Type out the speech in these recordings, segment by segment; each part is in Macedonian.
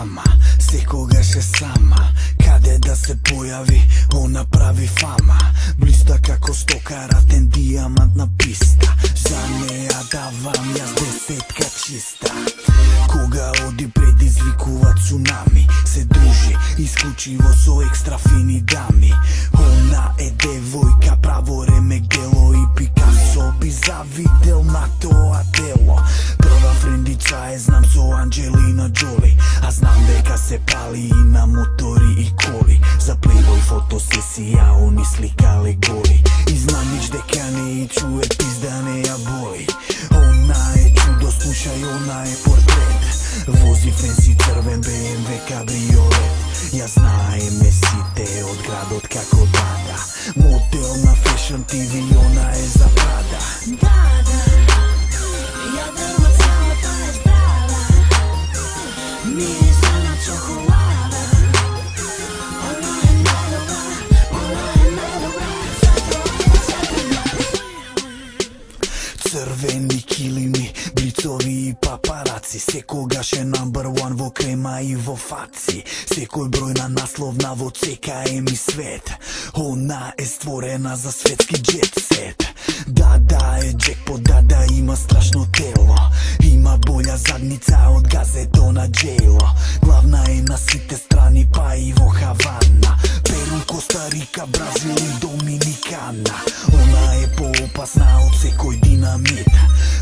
мама, секогаш е сама. Каде да се појави, она прави фама. Блиста како стокаратен дијамант на писта. За неа давам јас десетка чиста. Кога оди предизвикува цунами, се дружи исклучиво со екстра фини дами. Она е девојка, право ремегело и Пикасо би завидел на тоа дело. Прва френдица е, знам, со Анджелина Джоли, а знам дека се пали и на мотори и коли. За плейбой фотосесија они сликале голи. И знам нич дека не и чуе пизда не ја боли. Она е чудо, слушај, она е портрет. Вози фенси црвен BMW кабриолет. Ја знаеме сите од градот како Дада. Модел на Fashion TV, она е за Прада. Дада, ја дрма целата е здрава, мириса на чоколада. Она е најдобра, она е најдобра, затоа ја сакам јас. Црвени килими, блицови и папараци. Секогаш е number one во крема и во фаци. Секој број на насловна во ЦК ми свет. Она е створена за светски джет сет. Дада е джекпот, Дада има страшно тело. Има боља задница од газето на Джейло. Главна е на сите страни, па и во Хавана, Перу, Коста Рика, Бразил и Доминикана. Она е поопасна од секој динамит.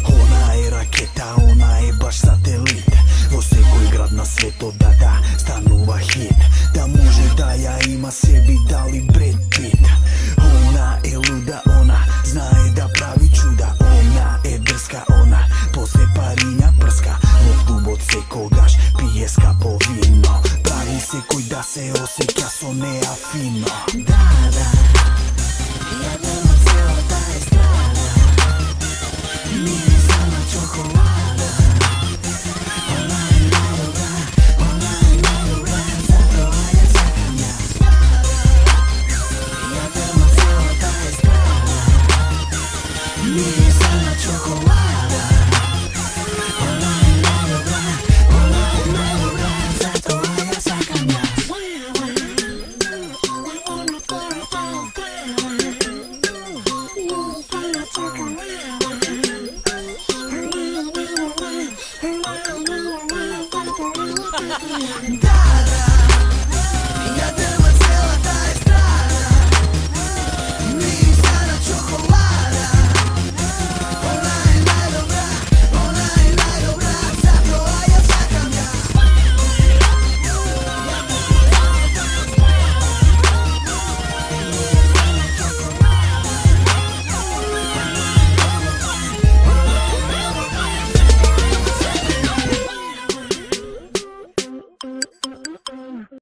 Она е ракета, она е баш сателит. Во секој град на светот Дада станува хит. Да може да ја има себе дали Бред Пит. Она е луда, она знае да прави чуда. Она е дрска, она после париња прска. Во клубот секогаш пие скапо вино. Прави секој да се осеќа со неа фино. Дада, ја дрма целата е здрава, мириса на чоколада. Она е најдобра, она е најдобра, затоа ја сакам јас. Ја дрма целата е здрава, мириса на чоколада. Она е најдобра, она е најдобра, затоа ја сакам јас. Дада, ја дрма целата е здрава, мириса на чоколада. Она е најдобра, она е најдобра, затоа ја сакам јас.